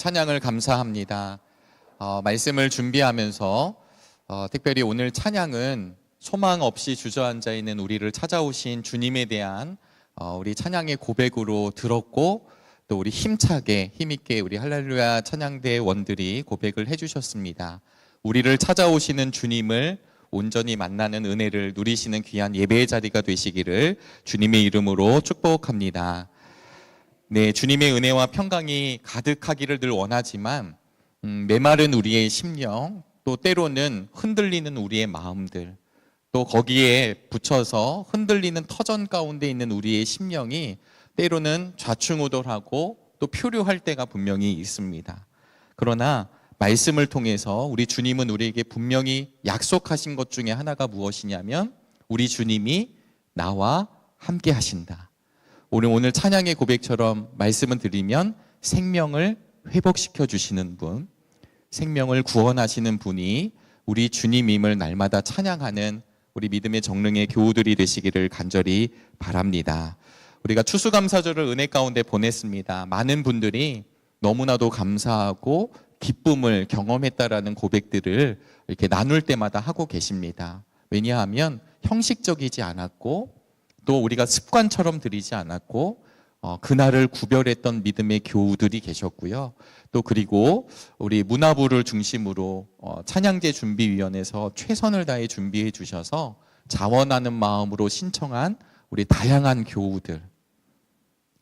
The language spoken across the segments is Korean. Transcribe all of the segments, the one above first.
찬양을 감사합니다. 말씀을 준비하면서 특별히 오늘 찬양은 소망 없이 주저앉아 있는 우리를 찾아오신 주님에 대한 우리 찬양의 고백으로 들었고, 또 우리 힘차게 힘있게 우리 할렐루야 찬양대 원들이 고백을 해주셨습니다. 우리를 찾아오시는 주님을 온전히 만나는 은혜를 누리시는 귀한 예배의 자리가 되시기를 주님의 이름으로 축복합니다. 네, 주님의 은혜와 평강이 가득하기를 늘 원하지만 메마른 우리의 심령, 또 때로는 흔들리는 우리의 마음들, 또 거기에 붙여서 흔들리는 터전 가운데 있는 우리의 심령이 때로는 좌충우돌하고 또 표류할 때가 분명히 있습니다. 그러나 말씀을 통해서 우리 주님은 우리에게 분명히 약속하신 것 중에 하나가 무엇이냐면 우리 주님이 나와 함께 하신다. 오늘 찬양의 고백처럼 말씀을 드리면 생명을 회복시켜 주시는 분, 생명을 구원하시는 분이 우리 주님임을 날마다 찬양하는 우리 믿음의 정릉의 교우들이 되시기를 간절히 바랍니다. 우리가 추수감사절을 은혜 가운데 보냈습니다. 많은 분들이 너무나도 감사하고 기쁨을 경험했다라는 고백들을 이렇게 나눌 때마다 하고 계십니다. 왜냐하면 형식적이지 않았고 또 우리가 습관처럼 드리지 않았고 그날을 구별했던 믿음의 교우들이 계셨고요. 또 그리고 우리 문화부를 중심으로 찬양제 준비위원회에서 최선을 다해 준비해 주셔서 자원하는 마음으로 신청한 우리 다양한 교우들,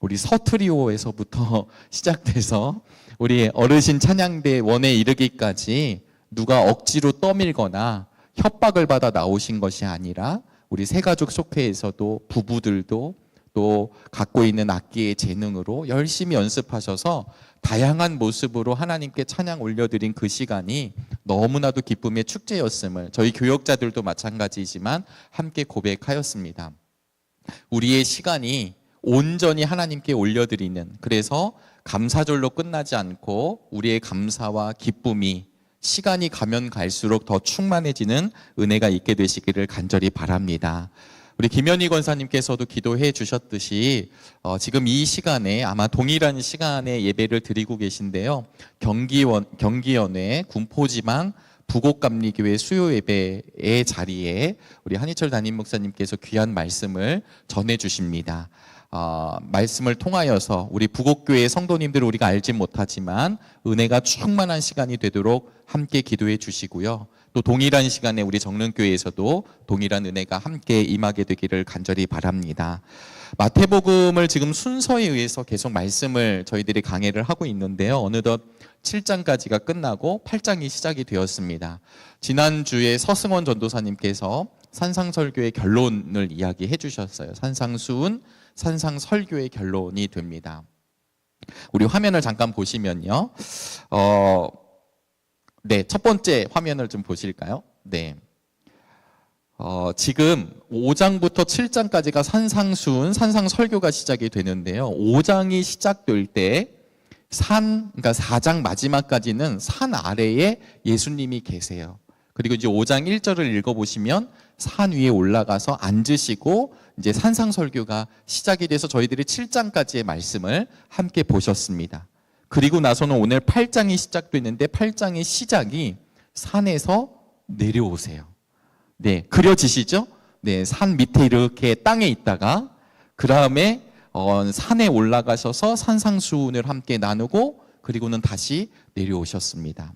우리 서트리오에서부터 시작돼서 우리 어르신 찬양대 원에 이르기까지 누가 억지로 떠밀거나 협박을 받아 나오신 것이 아니라 우리 새가족 속회에서도 부부들도 또 갖고 있는 악기의 재능으로 열심히 연습하셔서 다양한 모습으로 하나님께 찬양 올려드린 그 시간이 너무나도 기쁨의 축제였음을 저희 교역자들도 마찬가지지만 함께 고백하였습니다. 우리의 시간이 온전히 하나님께 올려드리는, 그래서 감사절로 끝나지 않고 우리의 감사와 기쁨이 시간이 가면 갈수록 더 충만해지는 은혜가 있게 되시기를 간절히 바랍니다. 우리 김현희 권사님께서도 기도해 주셨듯이 지금 이 시간에 아마 동일한 시간에 예배를 드리고 계신데요. 경기연회 군포지방 부곡감리교회 수요 예배의 자리에 우리 한희철 담임 목사님께서 귀한 말씀을 전해 주십니다. 말씀을 통하여서 우리 부곡교회 성도님들을 우리가 알지 못하지만 은혜가 충만한 시간이 되도록 함께 기도해 주시고요. 또 동일한 시간에 우리 정릉교회에서도 동일한 은혜가 함께 임하게 되기를 간절히 바랍니다. 마태복음을 지금 순서에 의해서 계속 말씀을 저희들이 강해를 하고 있는데요. 어느덧 7장까지가 끝나고 8장이 시작이 되었습니다. 지난주에 서승원 전도사님께서 산상설교의 결론을 이야기해 주셨어요. 산상수훈, 산상설교의 결론이 됩니다. 우리 화면을 잠깐 보시면요. 네, 첫 번째 화면을 좀 보실까요? 네. 지금 5장부터 7장까지가 산상수훈, 산상설교가 시작이 되는데요. 5장이 시작될 때 그러니까 4장 마지막까지는 산 아래에 예수님이 계세요. 그리고 이제 5장 1절을 읽어보시면 산 위에 올라가서 앉으시고 이제 산상설교가 시작이 돼서 저희들이 7장까지의 말씀을 함께 보셨습니다. 그리고 나서는 오늘 8장이 시작됐는데 8장의 시작이 산에서 내려오세요. 네, 그려지시죠? 네, 산 밑에 이렇게 땅에 있다가 그 다음에 산에 올라가셔서 산상수훈을 함께 나누고 그리고는 다시 내려오셨습니다.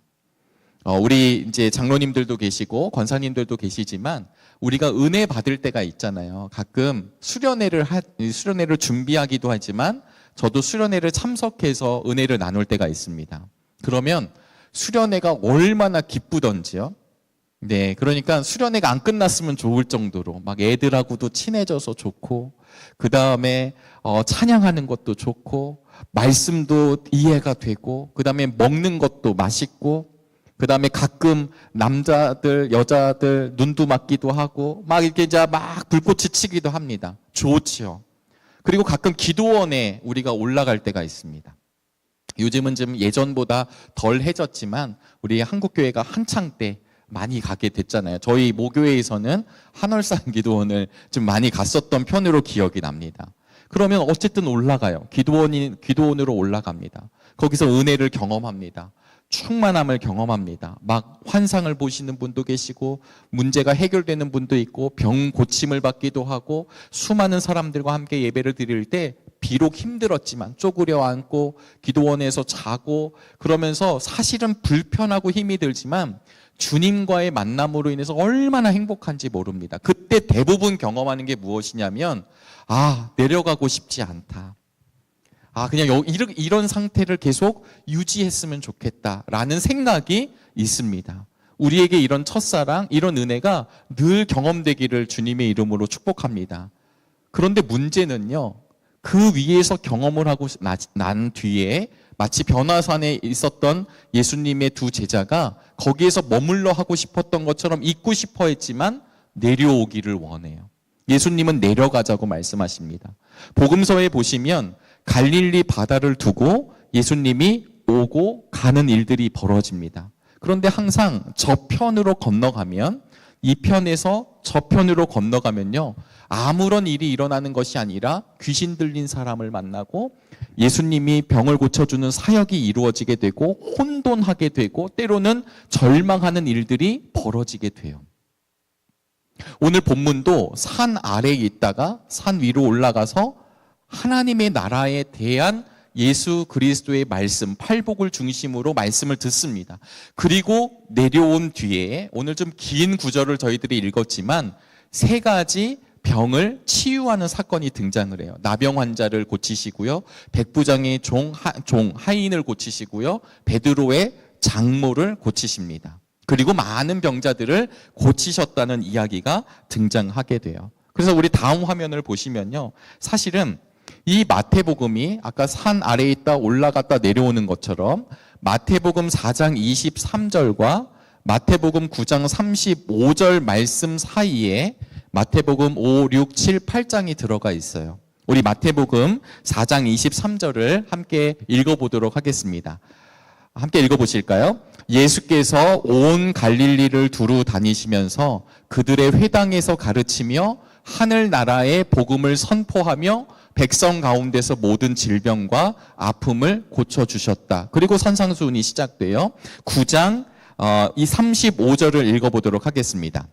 우리 이제 장로님들도 계시고 권사님들도 계시지만 우리가 은혜 받을 때가 있잖아요. 가끔 수련회를 준비하기도 하지만 저도 수련회를 참석해서 은혜를 나눌 때가 있습니다. 그러면 수련회가 얼마나 기쁘던지요. 네, 그러니까 수련회가 안 끝났으면 좋을 정도로 막 애들하고도 친해져서 좋고 그 다음에 찬양하는 것도 좋고 말씀도 이해가 되고 그 다음에 먹는 것도 맛있고 그 다음에 가끔 남자들, 여자들 눈도 맞기도 하고 막 이렇게 이제 막 불꽃이 치기도 합니다. 좋지요. 그리고 가끔 기도원에 우리가 올라갈 때가 있습니다. 요즘은 좀 예전보다 덜 해졌지만 우리 한국교회가 한창 때 많이 가게 됐잖아요. 저희 모교회에서는 한월산 기도원을 좀 많이 갔었던 편으로 기억이 납니다. 그러면 어쨌든 올라가요. 기도원으로 올라갑니다. 거기서 은혜를 경험합니다. 충만함을 경험합니다. 막 환상을 보시는 분도 계시고 문제가 해결되는 분도 있고 병 고침을 받기도 하고 수많은 사람들과 함께 예배를 드릴 때 비록 힘들었지만 쪼그려 앉고 기도원에서 자고 그러면서 사실은 불편하고 힘이 들지만 주님과의 만남으로 인해서 얼마나 행복한지 모릅니다. 그때 대부분 경험하는 게 무엇이냐면 내려가고 싶지 않다. 그냥 이런 상태를 계속 유지했으면 좋겠다라는 생각이 있습니다. 우리에게 이런 첫사랑, 이런 은혜가 늘 경험되기를 주님의 이름으로 축복합니다. 그런데 문제는요, 그 위에서 경험을 하고 난 뒤에 마치 변화산에 있었던 예수님의 두 제자가 거기에서 머물러 하고 싶었던 것처럼 있고 싶어 했지만 내려오기를 원해요. 예수님은 내려가자고 말씀하십니다. 복음서에 보시면 갈릴리 바다를 두고 예수님이 오고 가는 일들이 벌어집니다. 그런데 항상 저편으로 건너가면 이 편에서 저편으로 건너가면요, 아무런 일이 일어나는 것이 아니라 귀신 들린 사람을 만나고 예수님이 병을 고쳐주는 사역이 이루어지게 되고 혼돈하게 되고 때로는 절망하는 일들이 벌어지게 돼요. 오늘 본문도 산 아래에 있다가 산 위로 올라가서 하나님의 나라에 대한 예수 그리스도의 말씀, 팔복을 중심으로 말씀을 듣습니다. 그리고 내려온 뒤에 오늘 좀 긴 구절을 저희들이 읽었지만 세 가지 병을 치유하는 사건이 등장을 해요. 나병 환자를 고치시고요, 백부장의 종 하인을 고치시고요, 베드로의 장모를 고치십니다. 그리고 많은 병자들을 고치셨다는 이야기가 등장하게 돼요. 그래서 우리 다음 화면을 보시면요, 사실은 이 마태복음이 아까 산 아래에 있다 올라갔다 내려오는 것처럼 마태복음 4장 23절과 마태복음 9장 35절 말씀 사이에 마태복음 5, 6, 7, 8장이 들어가 있어요. 우리 마태복음 4장 23절을 함께 읽어보도록 하겠습니다. 함께 읽어보실까요? 예수께서 온 갈릴리를 두루 다니시면서 그들의 회당에서 가르치며 하늘나라의 복음을 선포하며 백성 가운데서 모든 질병과 아픔을 고쳐주셨다. 그리고 산상수훈이 시작돼요. 9장 이 35절을 읽어보도록 하겠습니다.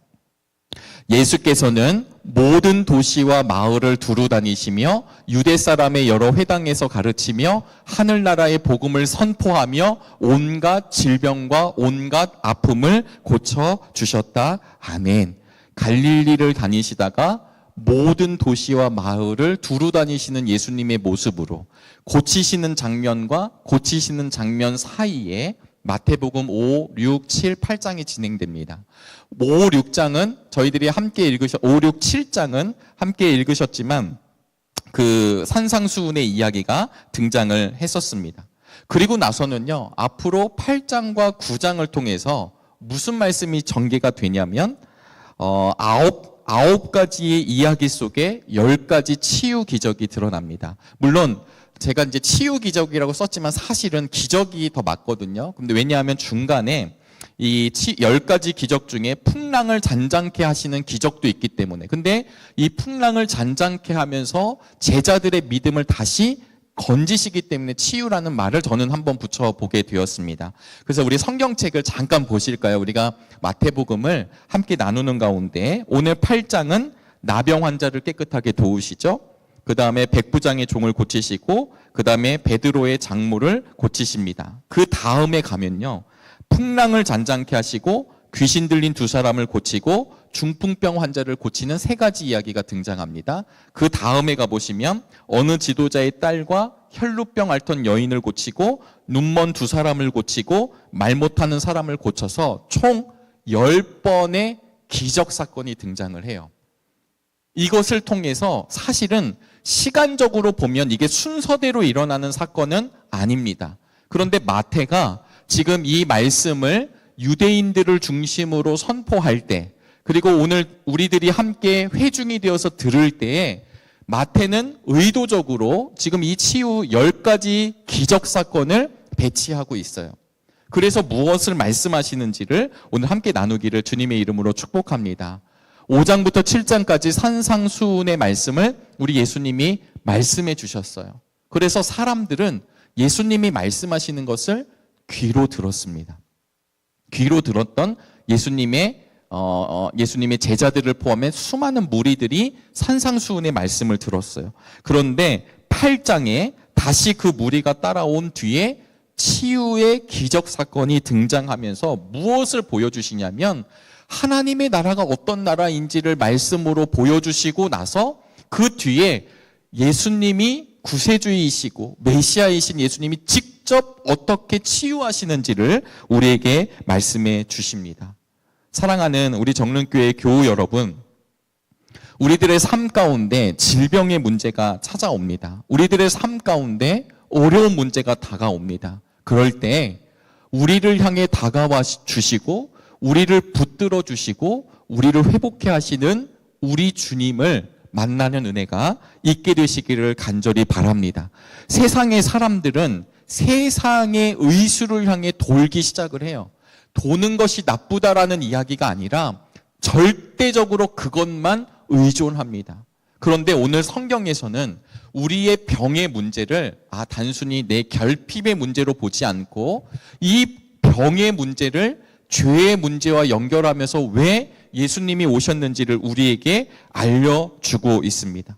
예수께서는 모든 도시와 마을을 두루 다니시며 유대 사람의 여러 회당에서 가르치며 하늘나라의 복음을 선포하며 온갖 질병과 온갖 아픔을 고쳐주셨다. 아멘. 갈릴리를 다니시다가 모든 도시와 마을을 두루 다니시는 예수님의 모습으로 고치시는 장면과 고치시는 장면 사이에 마태복음 5, 6, 7, 8장이 진행됩니다. 5, 6장은 저희들이 함께 5, 6, 7장은 함께 읽으셨지만 그 산상수훈의 이야기가 등장을 했었습니다. 그리고 나서는요, 앞으로 8장과 9장을 통해서 무슨 말씀이 전개가 되냐면 아홉 가지의 이야기 속에 10가지 치유 기적이 드러납니다. 물론 제가 이제 치유 기적이라고 썼지만 사실은 기적이 더 맞거든요. 근데 왜냐하면 중간에 이 10가지 기적 중에 풍랑을 잔잔케 하시는 기적도 있기 때문에. 근데 이 풍랑을 잔잔케 하면서 제자들의 믿음을 다시 건지시기 때문에 치유라는 말을 저는 한번 붙여보게 되었습니다. 그래서 우리 성경책을 잠깐 보실까요? 우리가 마태복음을 함께 나누는 가운데 오늘 8장은 나병 환자를 깨끗하게 도우시죠. 그 다음에 백부장의 종을 고치시고 그 다음에 베드로의 장모를 고치십니다. 그 다음에 가면요, 풍랑을 잔잔케 하시고 귀신 들린 두 사람을 고치고 중풍병 환자를 고치는 세 가지 이야기가 등장합니다. 그 다음에 가보시면 어느 지도자의 딸과 혈루병 앓던 여인을 고치고 눈먼 두 사람을 고치고 말 못하는 사람을 고쳐서 총 10번의 기적 사건이 등장을 해요. 이것을 통해서 사실은 시간적으로 보면 이게 순서대로 일어나는 사건은 아닙니다. 그런데 마태가 지금 이 말씀을 유대인들을 중심으로 선포할 때, 그리고 오늘 우리들이 함께 회중이 되어서 들을 때에 마태는 의도적으로 지금 이 치유 10가지 기적 사건을 배치하고 있어요. 그래서 무엇을 말씀하시는지를 오늘 함께 나누기를 주님의 이름으로 축복합니다. 5장부터 7장까지 산상수훈의 말씀을 우리 예수님이 말씀해 주셨어요. 그래서 사람들은 예수님이 말씀하시는 것을 귀로 들었습니다. 귀로 들었던 예수님의 제자들을 포함해 수많은 무리들이 산상수훈의 말씀을 들었어요. 그런데 8장에 다시 그 무리가 따라온 뒤에 치유의 기적 사건이 등장하면서 무엇을 보여주시냐면 하나님의 나라가 어떤 나라인지를 말씀으로 보여주시고 나서 그 뒤에 예수님이 구세주이시고 메시아이신 예수님이 직접 어떻게 치유하시는지를 우리에게 말씀해 주십니다. 사랑하는 우리 정릉교회 교우 여러분, 우리들의 삶 가운데 질병의 문제가 찾아옵니다. 우리들의 삶 가운데 어려운 문제가 다가옵니다. 그럴 때 우리를 향해 다가와 주시고 우리를 붙들어 주시고 우리를 회복해 하시는 우리 주님을 만나는 은혜가 있게 되시기를 간절히 바랍니다. 세상의 사람들은 세상의 의수를 향해 돌기 시작을 해요. 도는 것이 나쁘다라는 이야기가 아니라 절대적으로 그것만 의존합니다. 그런데 오늘 성경에서는 우리의 병의 문제를 단순히 내 결핍의 문제로 보지 않고 이 병의 문제를 죄의 문제와 연결하면서 왜 예수님이 오셨는지를 우리에게 알려주고 있습니다.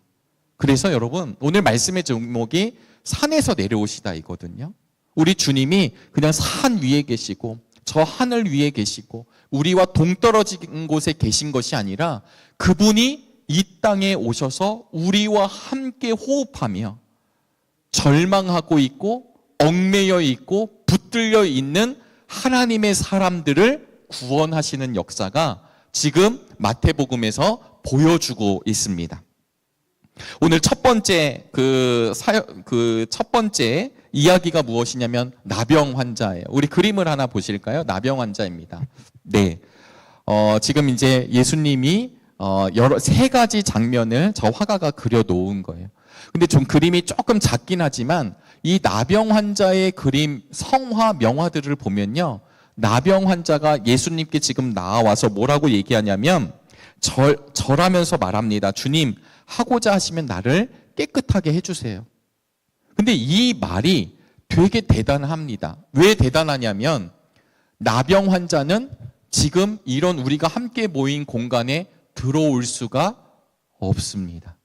그래서 여러분, 오늘 말씀의 제목이 산에서 내려오시다 이거든요. 우리 주님이 그냥 산 위에 계시고 저 하늘 위에 계시고 우리와 동떨어진 곳에 계신 것이 아니라 그분이 이 땅에 오셔서 우리와 함께 호흡하며 절망하고 있고 얽매여 있고 붙들려 있는 하나님의 사람들을 구원하시는 역사가 지금 마태복음에서 보여주고 있습니다. 오늘 첫 번째 첫 번째 이야기가 무엇이냐면 나병 환자예요. 우리 그림을 하나 보실까요? 나병 환자입니다. 네. 지금 이제 예수님이 세 가지 장면을 저 화가가 그려 놓은 거예요. 근데 좀 그림이 조금 작긴 하지만 이 나병 환자의 그림, 성화, 명화들을 보면요. 나병 환자가 예수님께 지금 나와서 뭐라고 얘기하냐면 절하면서 말합니다. 주님, 하고자 하시면 나를 깨끗하게 해주세요. 근데 이 말이 되게 대단합니다. 왜 대단하냐면 나병 환자는 지금 이런 우리가 함께 모인 공간에 들어올 수가 없습니다.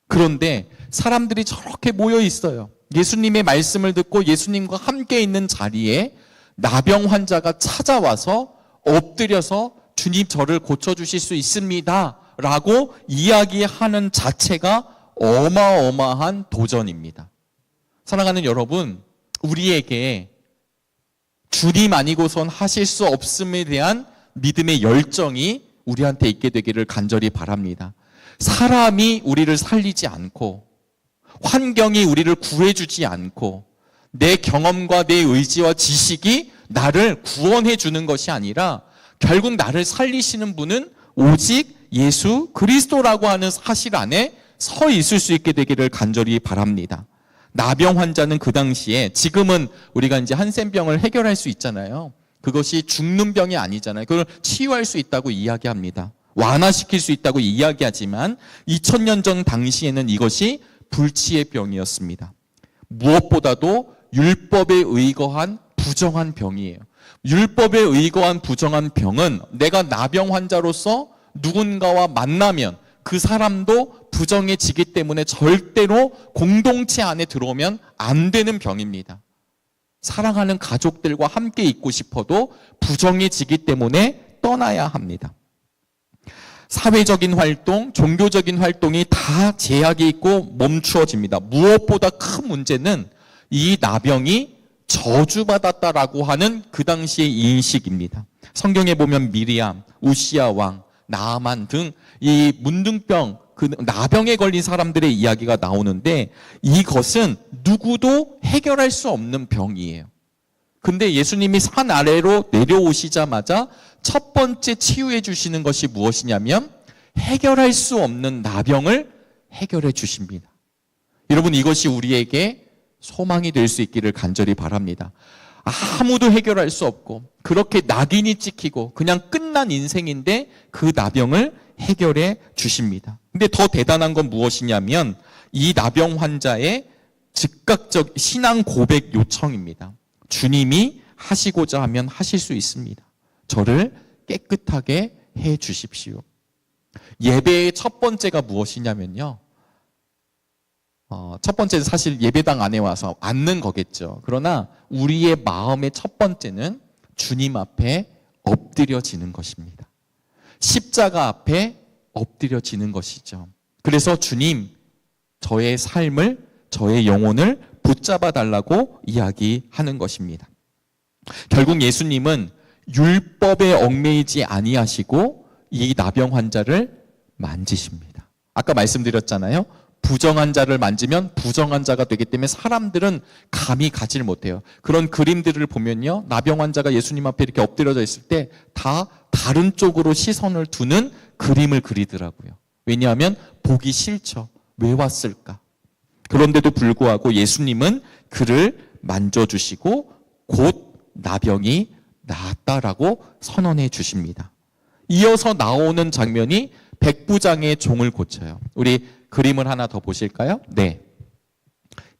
그런데 사람들이 저렇게 모여 있어요. 예수님의 말씀을 듣고 예수님과 함께 있는 자리에 나병 환자가 찾아와서 엎드려서 주님 저를 고쳐주실 수 있습니다 라고 이야기하는 자체가 어마어마한 도전입니다. 사랑하는 여러분, 우리에게 주님 아니고선 하실 수 없음에 대한 믿음의 열정이 우리한테 있게 되기를 간절히 바랍니다. 사람이 우리를 살리지 않고 환경이 우리를 구해주지 않고 내 경험과 내 의지와 지식이 나를 구원해 주는 것이 아니라 결국 나를 살리시는 분은 오직 예수 그리스도라고 하는 사실 안에 서 있을 수 있게 되기를 간절히 바랍니다. 나병 환자는 그 당시에, 지금은 우리가 이제 한센병을 해결할 수 있잖아요. 그것이 죽는 병이 아니잖아요. 그걸 치유할 수 있다고 이야기합니다. 완화시킬 수 있다고 이야기하지만 2000년 전 당시에는 이것이 불치의 병이었습니다. 무엇보다도 율법에 의거한 부정한 병이에요. 율법에 의거한 부정한 병은 내가 나병 환자로서 누군가와 만나면 그 사람도 부정해지기 때문에 절대로 공동체 안에 들어오면 안 되는 병입니다. 사랑하는 가족들과 함께 있고 싶어도 부정해지기 때문에 떠나야 합니다. 사회적인 활동, 종교적인 활동이 다 제약이 있고 멈추어집니다. 무엇보다 큰 문제는 이 나병이 저주받았다라고 하는 그 당시의 인식입니다. 성경에 보면 미리암, 우시아 왕, 나아만 등 이 문둥병, 그 나병에 걸린 사람들의 이야기가 나오는데 이것은 누구도 해결할 수 없는 병이에요. 근데 예수님이 산 아래로 내려오시자마자 첫 번째 치유해 주시는 것이 무엇이냐면 해결할 수 없는 나병을 해결해 주십니다. 여러분, 이것이 우리에게 소망이 될 수 있기를 간절히 바랍니다. 아무도 해결할 수 없고 그렇게 낙인이 찍히고 그냥 끝난 인생인데 그 나병을 해결해 주십니다. 근데 더 대단한 건 무엇이냐면 이 나병 환자의 즉각적 신앙 고백 요청입니다. 주님이 하시고자 하면 하실 수 있습니다. 저를 깨끗하게 해 주십시오. 예배의 첫 번째가 무엇이냐면요. 첫 번째는 사실 예배당 안에 와서 앉는 거겠죠. 그러나 우리의 마음의 첫 번째는 주님 앞에 엎드려지는 것입니다. 십자가 앞에 엎드려지는 것이죠. 그래서 주님, 저의 삶을, 저의 영혼을 붙잡아 달라고 이야기하는 것입니다. 결국 예수님은 율법에 얽매이지 아니하시고 이 나병 환자를 만지십니다. 아까 말씀드렸잖아요. 부정한 자를 만지면 부정한 자가 되기 때문에 사람들은 감히 가지를 못해요. 그런 그림들을 보면요, 나병 환자가 예수님 앞에 이렇게 엎드려져 있을 때 다 다른 쪽으로 시선을 두는 그림을 그리더라고요. 왜냐하면 보기 싫죠. 왜 왔을까? 그런데도 불구하고 예수님은 그를 만져주시고 곧 나병이 나았다라고 선언해 주십니다. 이어서 나오는 장면이 백부장의 종을 고쳐요. 우리 그림을 하나 더 보실까요? 네.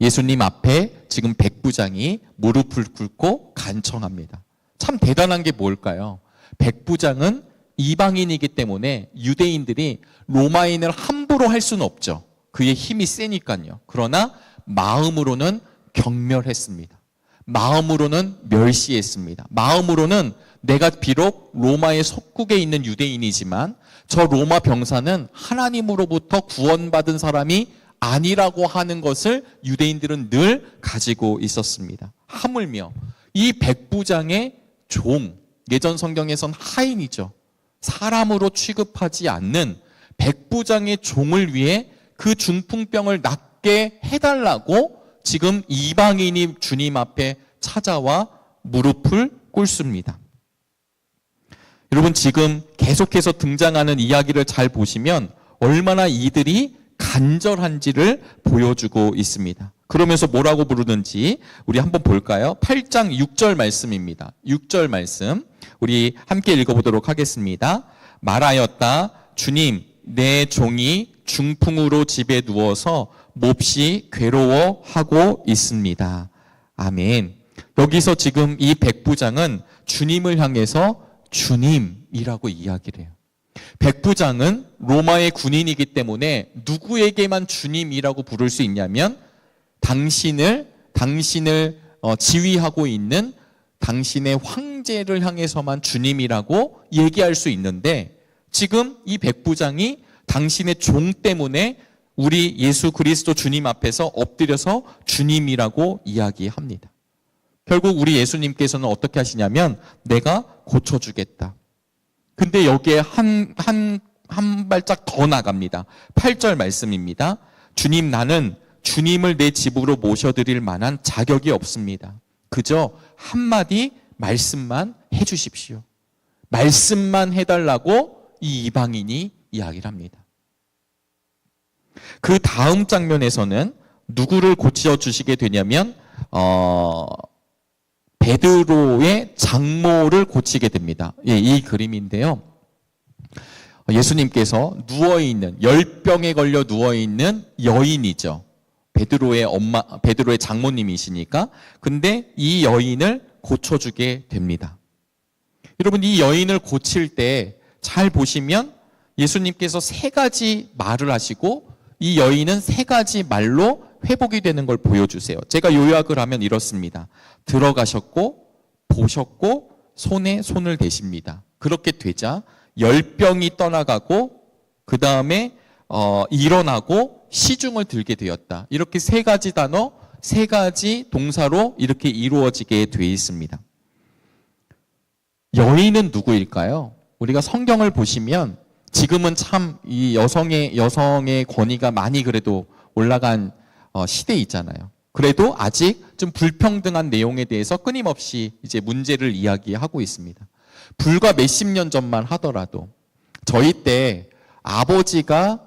예수님 앞에 지금 백부장이 무릎을 꿇고 간청합니다. 참 대단한 게 뭘까요? 백부장은 이방인이기 때문에 유대인들이 로마인을 함부로 할 수는 없죠. 그의 힘이 세니까요. 그러나 마음으로는 경멸했습니다. 마음으로는 멸시했습니다. 마음으로는 내가 비록 로마의 속국에 있는 유대인이지만 저 로마 병사는 하나님으로부터 구원받은 사람이 아니라고 하는 것을 유대인들은 늘 가지고 있었습니다. 하물며 이 백부장의 종, 예전 성경에선 하인이죠. 사람으로 취급하지 않는 백부장의 종을 위해 그 중풍병을 낫게 해달라고 지금 이방인이 주님 앞에 찾아와 무릎을 꿇습니다. 여러분, 지금 계속해서 등장하는 이야기를 잘 보시면 얼마나 이들이 간절한지를 보여주고 있습니다. 그러면서 뭐라고 부르는지 우리 한번 볼까요? 8장 6절 말씀입니다. 6절 말씀 우리 함께 읽어보도록 하겠습니다. 말하였다. 주님, 내 종이 중풍으로 집에 누워서 몹시 괴로워하고 있습니다. 아멘. 여기서 지금 이 백부장은 주님을 향해서 주님이라고 이야기를 해요. 백부장은 로마의 군인이기 때문에 누구에게만 주님이라고 부를 수 있냐면 당신을 지휘하고 있는 당신의 황제를 향해서만 주님이라고 얘기할 수 있는데, 지금 이 백부장이 당신의 종 때문에 우리 예수 그리스도 주님 앞에서 엎드려서 주님이라고 이야기합니다. 결국 우리 예수님께서는 어떻게 하시냐면 내가 고쳐주겠다. 근데 여기에 한 발짝 더 나갑니다. 8절 말씀입니다. 주님, 나는 주님을 내 집으로 모셔드릴 만한 자격이 없습니다. 그저 한마디 말씀만 해주십시오. 말씀만 해달라고 이 이방인이 이야기를 합니다. 그 다음 장면에서는 누구를 고쳐주시게 되냐면 베드로의 장모를 고치게 됩니다. 예, 이 그림인데요. 예수님께서 누워있는, 열병에 걸려 누워있는 여인이죠. 베드로의 장모님이시니까. 근데 이 여인을 고쳐주게 됩니다. 여러분, 이 여인을 고칠 때 잘 보시면 예수님께서 세 가지 말을 하시고 이 여인은 세 가지 말로 회복이 되는 걸 보여주세요. 제가 요약을 하면 이렇습니다. 들어가셨고, 보셨고, 손에 손을 대십니다. 그렇게 되자 열병이 떠나가고, 그 다음에 일어나고 시중을 들게 되었다. 이렇게 세 가지 단어, 세 가지 동사로 이렇게 이루어지게 되어 있습니다. 여인은 누구일까요? 우리가 성경을 보시면 지금은 참 이 여성의 권위가 많이 그래도 올라간 시대에 있잖아요. 그래도 아직 좀 불평등한 내용에 대해서 끊임없이 이제 문제를 이야기하고 있습니다. 불과 몇십 년 전만 하더라도 저희 때 아버지가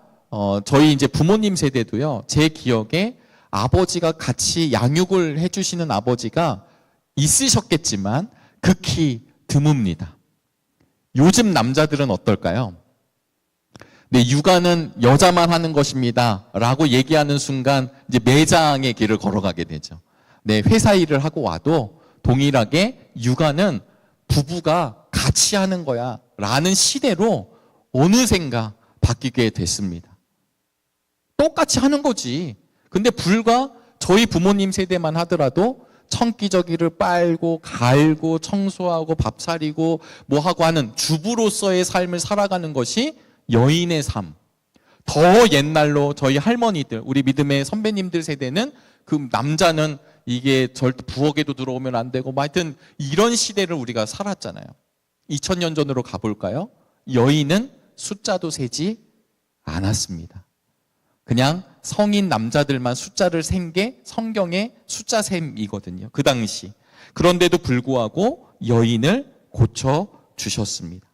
저희 이제 부모님 세대도요, 제 기억에 아버지가 같이 양육을 해주시는 아버지가 있으셨겠지만 극히 드뭅니다. 요즘 남자들은 어떨까요? 네, 육아는 여자만 하는 것입니다 라고 얘기하는 순간 이제 매장의 길을 걸어가게 되죠. 네, 회사 일을 하고 와도 동일하게 육아는 부부가 같이 하는 거야 라는 시대로 어느샌가 바뀌게 됐습니다. 똑같이 하는 거지. 근데 불과 저희 부모님 세대만 하더라도 청기저귀를 빨고 갈고 청소하고 밥 차리고 뭐 하고 하는 주부로서의 삶을 살아가는 것이 여인의 삶. 더 옛날로 저희 할머니들, 우리 믿음의 선배님들 세대는 그 남자는 이게 절대 부엌에도 들어오면 안 되고 뭐 하여튼 이런 시대를 우리가 살았잖아요. 2000년 전으로 가볼까요? 여인은 숫자도 세지 않았습니다. 그냥 성인 남자들만 숫자를 센 게 성경의 숫자 셈이거든요. 그 당시. 그런데도 불구하고 여인을 고쳐주셨습니다.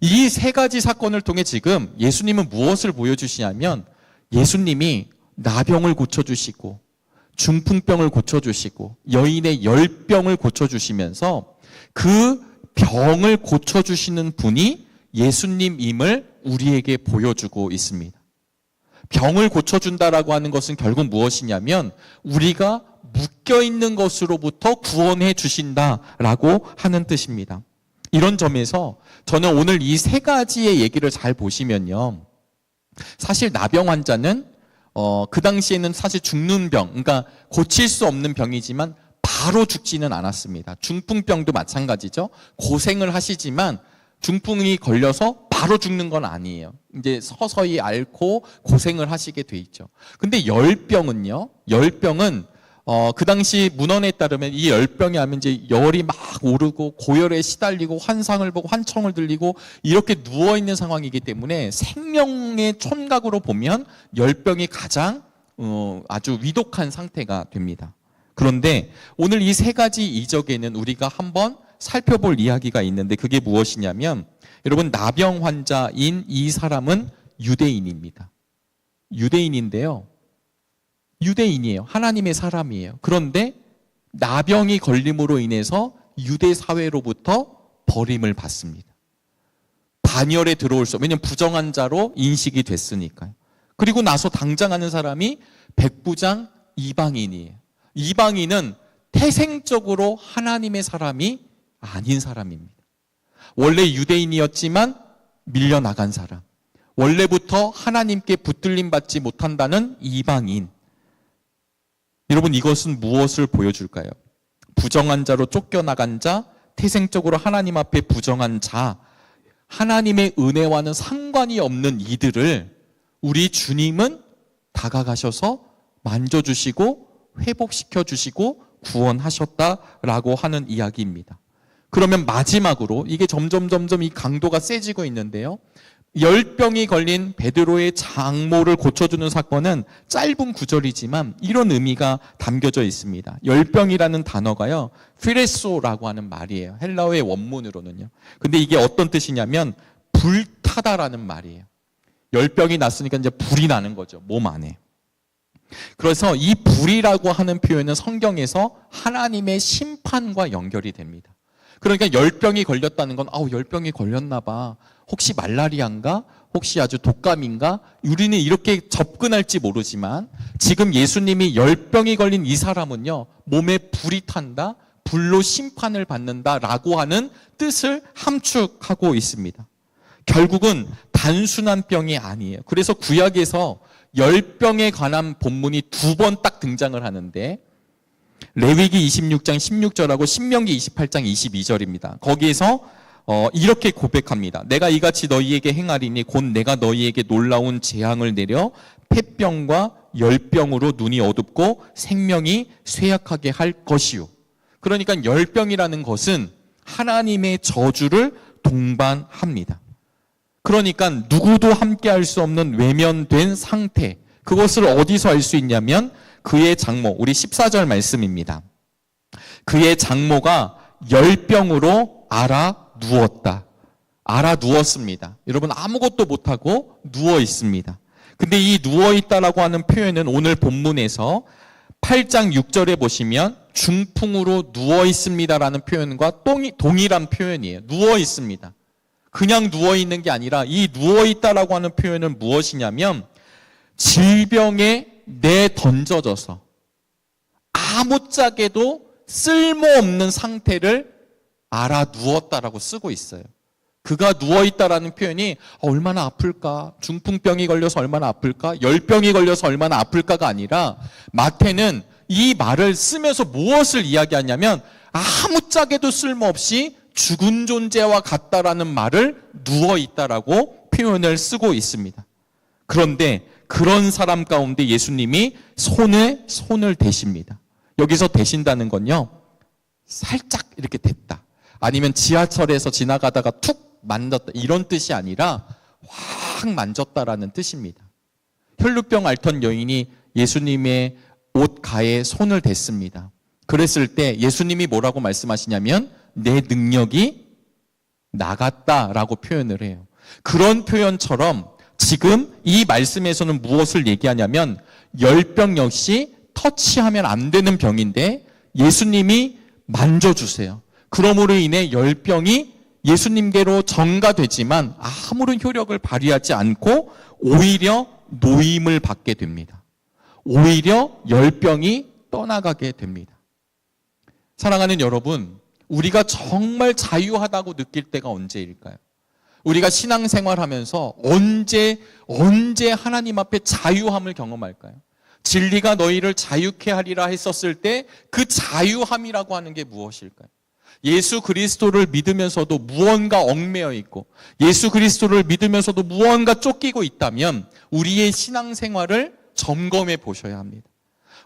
이 세 가지 사건을 통해 지금 예수님은 무엇을 보여주시냐면 예수님이 나병을 고쳐주시고 중풍병을 고쳐주시고 여인의 열병을 고쳐주시면서 그 병을 고쳐주시는 분이 예수님임을 우리에게 보여주고 있습니다. 병을 고쳐준다라고 하는 것은 결국 무엇이냐면 우리가 묶여있는 것으로부터 구원해 주신다라고 하는 뜻입니다. 이런 점에서 저는 오늘 이 세 가지의 얘기를 잘 보시면요. 사실 나병 환자는 그 당시에는 사실 죽는 병, 그러니까 고칠 수 없는 병이지만 바로 죽지는 않았습니다. 중풍병도 마찬가지죠. 고생을 하시지만 중풍이 걸려서 바로 죽는 건 아니에요. 이제 서서히 앓고 고생을 하시게 돼 있죠. 근데 열병은요. 열병은 그 당시 문헌에 따르면 이 열병이 하면 이제 열이 막 오르고 고열에 시달리고 환상을 보고 환청을 들리고 이렇게 누워 있는 상황이기 때문에 생명의 촌각으로 보면 열병이 가장 아주 위독한 상태가 됩니다. 그런데 오늘 이 세 가지 이적에는 우리가 한번 살펴볼 이야기가 있는데 그게 무엇이냐면 여러분 나병 환자인 이 사람은 유대인입니다. 유대인인데요. 유대인이에요. 하나님의 사람이에요. 그런데 나병이 걸림으로 인해서 유대 사회로부터 버림을 받습니다. 반열에 들어올 수, 왜냐하면 부정한 자로 인식이 됐으니까요. 그리고 나서 당장하는 사람이 백부장 이방인이에요. 이방인은 태생적으로 하나님의 사람이 아닌 사람입니다. 원래 유대인이었지만 밀려나간 사람. 원래부터 하나님께 붙들림 받지 못한다는 이방인. 여러분 이것은 무엇을 보여줄까요? 부정한 자로 쫓겨나간 자, 태생적으로 하나님 앞에 부정한 자, 하나님의 은혜와는 상관이 없는 이들을 우리 주님은 다가가셔서 만져주시고 회복시켜 주시고 구원하셨다라고 하는 이야기입니다. 그러면 마지막으로 이게 점점 이 강도가 세지고 있는데요. 열병이 걸린 베드로의 장모를 고쳐주는 사건은 짧은 구절이지만 이런 의미가 담겨져 있습니다. 열병이라는 단어가요, 피레소라고 하는 말이에요. 헬라어의 원문으로는요. 근데 이게 어떤 뜻이냐면 불타다라는 말이에요. 열병이 났으니까 이제 불이 나는 거죠, 몸 안에. 그래서 이 불이라고 하는 표현은 성경에서 하나님의 심판과 연결이 됩니다. 그러니까 열병이 걸렸다는 건 열병이 걸렸나 봐. 혹시 말라리아인가? 혹시 아주 독감인가? 우리는 이렇게 접근할지 모르지만 지금 예수님이 열병이 걸린 이 사람은요. 몸에 불이 탄다. 불로 심판을 받는다라고 하는 뜻을 함축하고 있습니다. 결국은 단순한 병이 아니에요. 그래서 구약에서 열병에 관한 본문이 2번 딱 등장을 하는데 레위기 26장 16절하고 신명기 28장 22절입니다. 거기에서 이렇게 고백합니다. 내가 이같이 너희에게 행하리니 곧 내가 너희에게 놀라운 재앙을 내려 폐병과 열병으로 눈이 어둡고 생명이 쇠약하게 할 것이요. 그러니까 열병이라는 것은 하나님의 저주를 동반합니다. 그러니까 누구도 함께할 수 없는 외면된 상태, 그것을 어디서 알 수 있냐면 그의 장모, 우리 14절 말씀입니다. 그의 장모가 열병으로 알아 누웠다. 알아 누웠습니다. 여러분 아무것도 못하고 누워 있습니다. 근데 이 누워 있다라고 하는 표현은 오늘 본문에서 8장 6절에 보시면 중풍으로 누워 있습니다라는 표현과 동일한 표현이에요. 누워 있습니다. 그냥 누워있는 게 아니라 이 누워있다라고 하는 표현은 무엇이냐면 질병에 내던져져서 아무짝에도 쓸모없는 상태를 알아 누웠다라고 쓰고 있어요. 그가 누워있다라는 표현이 얼마나 아플까? 중풍병이 걸려서 얼마나 아플까? 열병이 걸려서 얼마나 아플까가 아니라 마태는 이 말을 쓰면서 무엇을 이야기하냐면 아무짝에도 쓸모없이 죽은 존재와 같다라는 말을 누워있다라고 표현을 쓰고 있습니다. 그런데 그런 사람 가운데 예수님이 손에 손을 대십니다. 여기서 대신다는 건요, 살짝 이렇게 댔다. 아니면 지하철에서 지나가다가 툭 만졌다. 이런 뜻이 아니라 확 만졌다라는 뜻입니다. 혈루병 앓던 여인이 예수님의 옷 가에 손을 댔습니다. 그랬을 때 예수님이 뭐라고 말씀하시냐면 내 능력이 나갔다라고 표현을 해요. 그런 표현처럼 지금 이 말씀에서는 무엇을 얘기하냐면 열병 역시 터치하면 안 되는 병인데 예수님이 만져주세요. 그러므로 인해 열병이 예수님께로 전가되지만 아무런 효력을 발휘하지 않고 오히려 노임을 받게 됩니다. 오히려 열병이 떠나가게 됩니다. 사랑하는 여러분, 우리가 정말 자유하다고 느낄 때가 언제일까요? 우리가 신앙생활하면서 언제 하나님 앞에 자유함을 경험할까요? 진리가 너희를 자유케 하리라 했었을 때 그 자유함이라고 하는 게 무엇일까요? 예수 그리스도를 믿으면서도 무언가 얽매여 있고 예수 그리스도를 믿으면서도 무언가 쫓기고 있다면 우리의 신앙생활을 점검해 보셔야 합니다.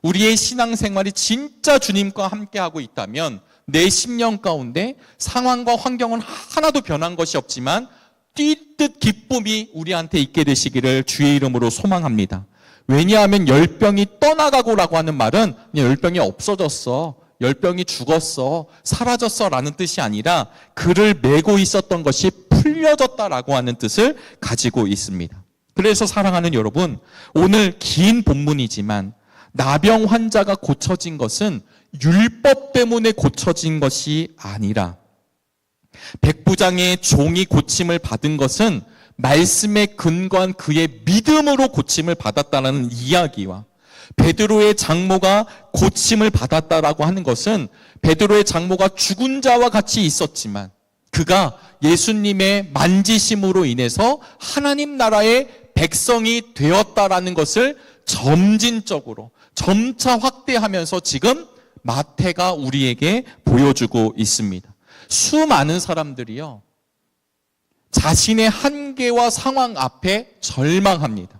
우리의 신앙생활이 진짜 주님과 함께하고 있다면 내 심령 가운데 상황과 환경은 하나도 변한 것이 없지만 뛰듯 기쁨이 우리한테 있게 되시기를 주의 이름으로 소망합니다. 왜냐하면 열병이 떠나가고라고 하는 말은 그냥 열병이 없어졌어, 열병이 죽었어, 사라졌어 라는 뜻이 아니라 그를 메고 있었던 것이 풀려졌다라고 하는 뜻을 가지고 있습니다. 그래서 사랑하는 여러분, 오늘 긴 본문이지만 나병 환자가 고쳐진 것은 율법 때문에 고쳐진 것이 아니라 백부장의 종이 고침을 받은 것은 말씀에 근거한 그의 믿음으로 고침을 받았다는 이야기와 베드로의 장모가 고침을 받았다라고 하는 것은 베드로의 장모가 죽은 자와 같이 있었지만 그가 예수님의 만지심으로 인해서 하나님 나라의 백성이 되었다라는 것을 점진적으로 점차 확대하면서 지금 마태가 우리에게 보여주고 있습니다. 수많은 사람들이요, 자신의 한계와 상황 앞에 절망합니다.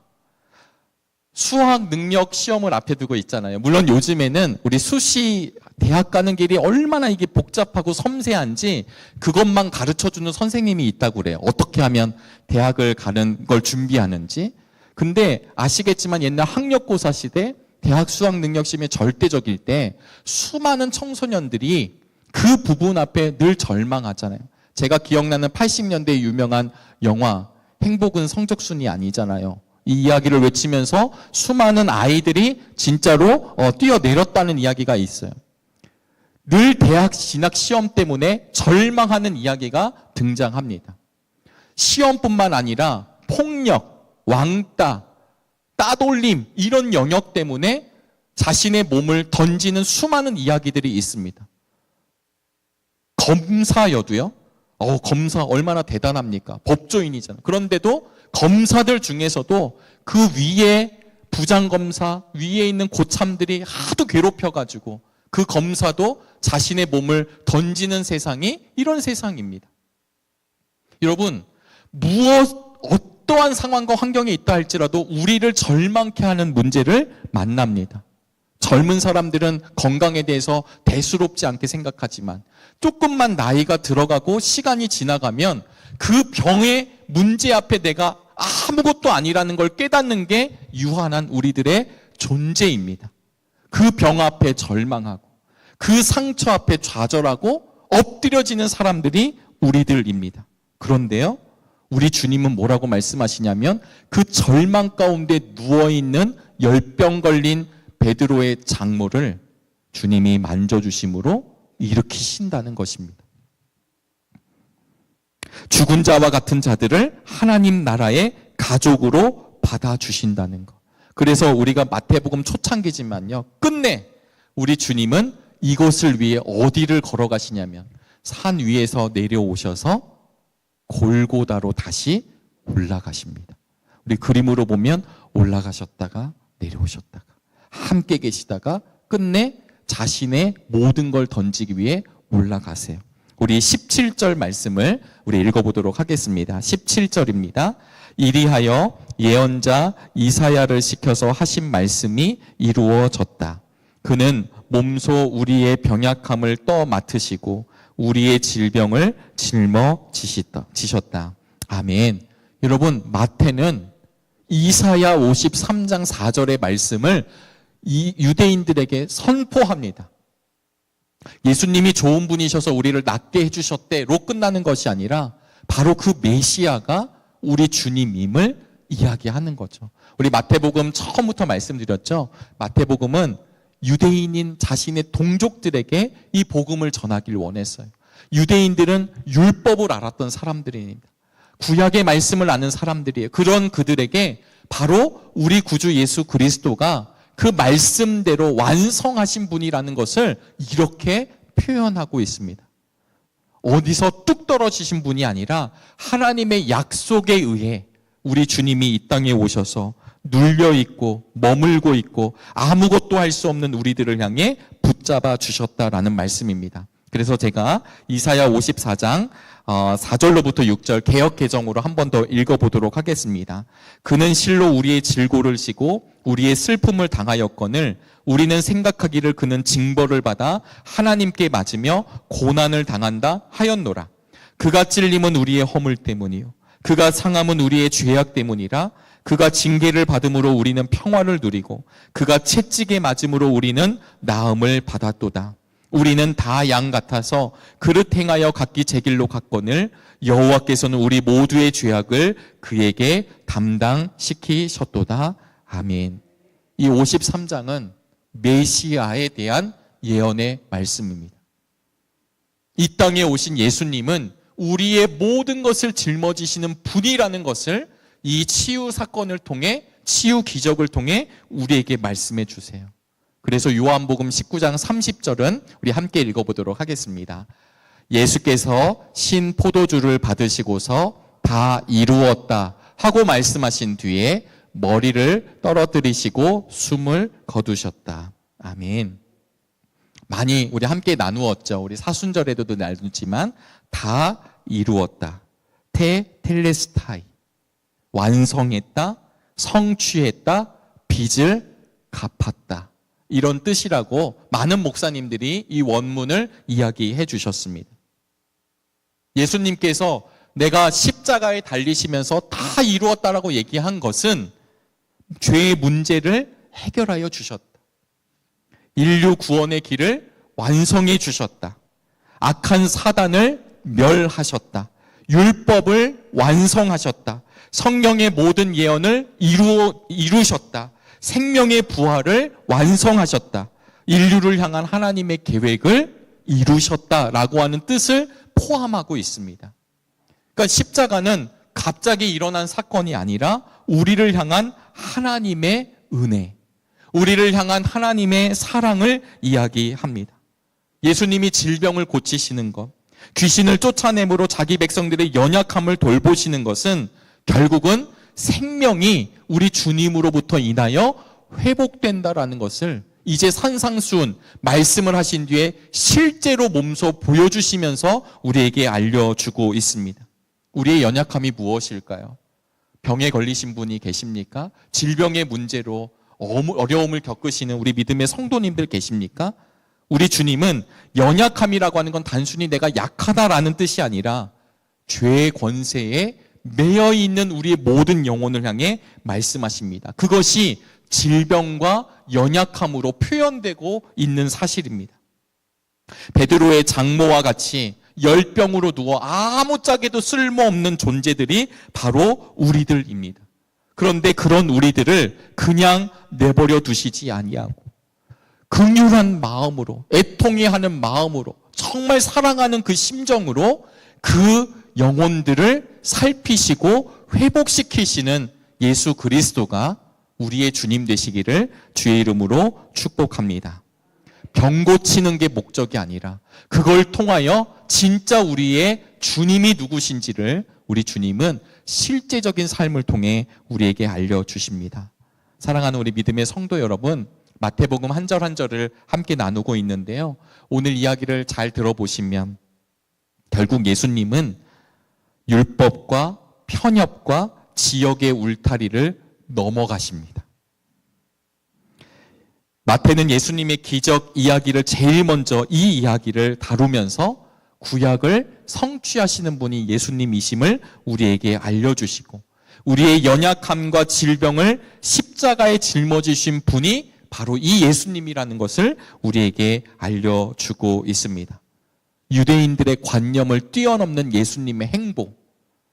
수학 능력 시험을 앞에 두고 있잖아요. 물론 요즘에는 우리 수시 대학 가는 길이 얼마나 이게 복잡하고 섬세한지 그것만 가르쳐주는 선생님이 있다고 그래요. 어떻게 하면 대학을 가는 걸 준비하는지. 근데 아시겠지만 옛날 학력고사 시대 대학 수학 능력 시험이 절대적일 때 수많은 청소년들이 그 부분 앞에 늘 절망하잖아요. 제가 기억나는 80년대 유명한 영화 행복은 성적순이 아니잖아요. 이 이야기를 외치면서 수많은 아이들이 진짜로 뛰어내렸다는 이야기가 있어요. 늘 대학 진학 시험 때문에 절망하는 이야기가 등장합니다. 시험뿐만 아니라 폭력, 왕따, 따돌림 이런 영역 때문에 자신의 몸을 던지는 수많은 이야기들이 있습니다. 검사여도요. 검사 얼마나 대단합니까? 법조인이잖아요. 그런데도 검사들 중에서도 그 위에 부장검사, 위에 있는 고참들이 하도 괴롭혀가지고 그 검사도 자신의 몸을 던지는 세상이 이런 세상입니다. 여러분, 어떠한 상황과 환경에 있다 할지라도 우리를 절망케 하는 문제를 만납니다. 젊은 사람들은 건강에 대해서 대수롭지 않게 생각하지만 조금만 나이가 들어가고 시간이 지나가면 그 병의 문제 앞에 내가 아무것도 아니라는 걸 깨닫는 게 유한한 우리들의 존재입니다. 그 병 앞에 절망하고 그 상처 앞에 좌절하고 엎드려지는 사람들이 우리들입니다. 그런데요, 우리 주님은 뭐라고 말씀하시냐면 그 절망 가운데 누워있는 열병 걸린 베드로의 장모를 주님이 만져주심으로 일으키신다는 것입니다. 죽은 죽은 자와 같은 자들을 하나님 나라의 가족으로 받아주신다는 것. 그래서 우리가 마태복음 초창기지만요, 끝내 우리 주님은 이것을 위해 어디를 걸어가시냐면 산 위에서 내려오셔서 골고다로 다시 올라가십니다. 우리 그림으로 보면 올라가셨다가 내려오셨다가 함께 계시다가 끝내 자신의 모든 걸 던지기 위해 올라가세요. 우리 17절 말씀을 우리 읽어보도록 하겠습니다. 17절입니다. 이리하여 예언자 이사야를 시켜서 하신 말씀이 이루어졌다. 그는 몸소 우리의 병약함을 떠맡으시고 우리의 질병을 짊어지셨다. 아멘. 여러분, 마태는 이사야 53장 4절의 말씀을 이 유대인들에게 선포합니다. 예수님이 좋은 분이셔서 우리를 낫게 해주셨대로 끝나는 것이 아니라 바로 그 메시아가 우리 주님임을 이야기하는 거죠. 우리 마태복음 처음부터 말씀드렸죠. 마태복음은 유대인인 자신의 동족들에게 이 복음을 전하길 원했어요. 유대인들은 율법을 알았던 사람들입니다. 구약의 말씀을 아는 사람들이에요. 그런 그들에게 바로 우리 구주 예수 그리스도가 그 말씀대로 완성하신 분이라는 것을 이렇게 표현하고 있습니다. 어디서 뚝 떨어지신 분이 아니라 하나님의 약속에 의해 우리 주님이 이 땅에 오셔서 눌려있고 머물고 있고 아무것도 할 수 없는 우리들을 향해 붙잡아 주셨다라는 말씀입니다. 그래서 제가 이사야 54장 4절로부터 6절 개역 개정으로 한 번 더 읽어보도록 하겠습니다. 그는 실로 우리의 질고를 지고 우리의 슬픔을 당하였거늘 우리는 생각하기를 그는 징벌을 받아 하나님께 맞으며 고난을 당한다 하였노라. 그가 찔림은 우리의 허물 때문이요 그가 상함은 우리의 죄악 때문이라. 그가 징계를 받음으로 우리는 평화를 누리고 그가 채찍에 맞음으로 우리는 나음을 받았도다. 우리는 다 양 같아서 그릇 행하여 각기 제 길로 갔거늘 여호와께서는 우리 모두의 죄악을 그에게 담당시키셨도다. 아멘. 이 53장은 메시아에 대한 예언의 말씀입니다. 이 땅에 오신 예수님은 우리의 모든 것을 짊어지시는 분이라는 것을 이 치유 사건을 통해, 치유 기적을 통해 우리에게 말씀해 주세요. 그래서 요한복음 19장 30절은 우리 함께 읽어보도록 하겠습니다. 예수께서 신 포도주를 받으시고서 다 이루었다 하고 말씀하신 뒤에 머리를 떨어뜨리시고 숨을 거두셨다. 아멘. 많이 우리 함께 나누었죠. 우리 사순절에도 나누지만 다 이루었다. 텔레스타이. 완성했다, 성취했다, 빚을 갚았다. 이런 뜻이라고 많은 목사님들이 이 원문을 이야기해 주셨습니다. 예수님께서 내가 십자가에 달리시면서 다 이루었다라고 얘기한 것은 죄의 문제를 해결하여 주셨다. 인류 구원의 길을 완성해 주셨다. 악한 사단을 멸하셨다. 율법을 완성하셨다. 성령의 모든 예언을 이루셨다. 생명의 부활을 완성하셨다. 인류를 향한 하나님의 계획을 이루셨다라고 하는 뜻을 포함하고 있습니다. 그러니까 십자가는 갑자기 일어난 사건이 아니라 우리를 향한 하나님의 은혜, 우리를 향한 하나님의 사랑을 이야기합니다. 예수님이 질병을 고치시는 것, 귀신을 쫓아내므로 자기 백성들의 연약함을 돌보시는 것은 결국은 생명이 우리 주님으로부터 인하여 회복된다라는 것을 이제 산상수훈 말씀을 하신 뒤에 실제로 몸소 보여주시면서 우리에게 알려주고 있습니다. 우리의 연약함이 무엇일까요? 병에 걸리신 분이 계십니까? 질병의 문제로 어려움을 겪으시는 우리 믿음의 성도님들 계십니까? 우리 주님은 연약함이라고 하는 건 단순히 내가 약하다라는 뜻이 아니라 죄의 권세에 매여 있는 우리의 모든 영혼을 향해 말씀하십니다. 그것이 질병과 연약함으로 표현되고 있는 사실입니다. 베드로의 장모와 같이 열병으로 누워 아무짝에도 쓸모없는 존재들이 바로 우리들입니다. 그런데 그런 우리들을 그냥 내버려 두시지 아니하고 긍휼한 마음으로, 애통해 하는 마음으로, 정말 사랑하는 그 심정으로 그 영혼들을 살피시고 회복시키시는 예수 그리스도가 우리의 주님 되시기를 주의 이름으로 축복합니다. 병 고치는 게 목적이 아니라 그걸 통하여 진짜 우리의 주님이 누구신지를 우리 주님은 실제적인 삶을 통해 우리에게 알려주십니다. 사랑하는 우리 믿음의 성도 여러분, 마태복음 한 절 한 절을 함께 나누고 있는데요. 오늘 이야기를 잘 들어보시면 결국 예수님은 율법과 편협과 지역의 울타리를 넘어가십니다. 마태는 예수님의 기적 이야기를 제일 먼저 이 이야기를 다루면서 구약을 성취하시는 분이 예수님이심을 우리에게 알려주시고 우리의 연약함과 질병을 십자가에 짊어지신 분이 바로 이 예수님이라는 것을 우리에게 알려주고 있습니다. 유대인들의 관념을 뛰어넘는 예수님의 행보,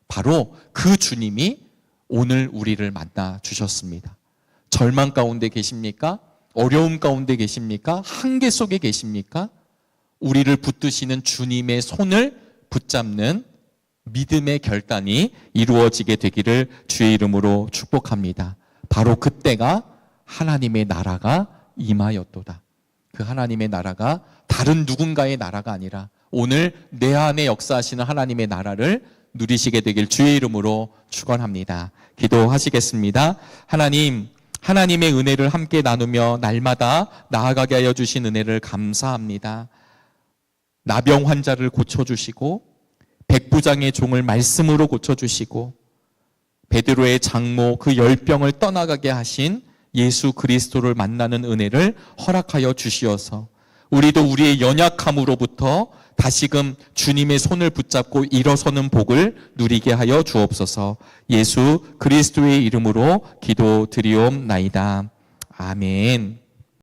바로 그 주님이 오늘 우리를 만나 주셨습니다. 절망 가운데 계십니까? 어려움 가운데 계십니까? 한계 속에 계십니까? 우리를 붙드시는 주님의 손을 붙잡는 믿음의 결단이 이루어지게 되기를 주의 이름으로 축복합니다. 바로 그때가 하나님의 나라가 임하였도다. 그 하나님의 나라가 다른 누군가의 나라가 아니라 오늘 내 안에 역사하시는 하나님의 나라를 누리시게 되길 주의 이름으로 축원합니다. 기도하시겠습니다. 하나님, 하나님의 은혜를 함께 나누며 날마다 나아가게 하여 주신 은혜를 감사합니다. 나병 환자를 고쳐주시고 백부장의 종을 말씀으로 고쳐주시고 베드로의 장모 그 열병을 떠나가게 하신 예수 그리스도를 만나는 은혜를 허락하여 주시어서 우리도 우리의 연약함으로부터 다시금 주님의 손을 붙잡고 일어서는 복을 누리게 하여 주옵소서. 예수 그리스도의 이름으로 기도드리옵나이다. 아멘.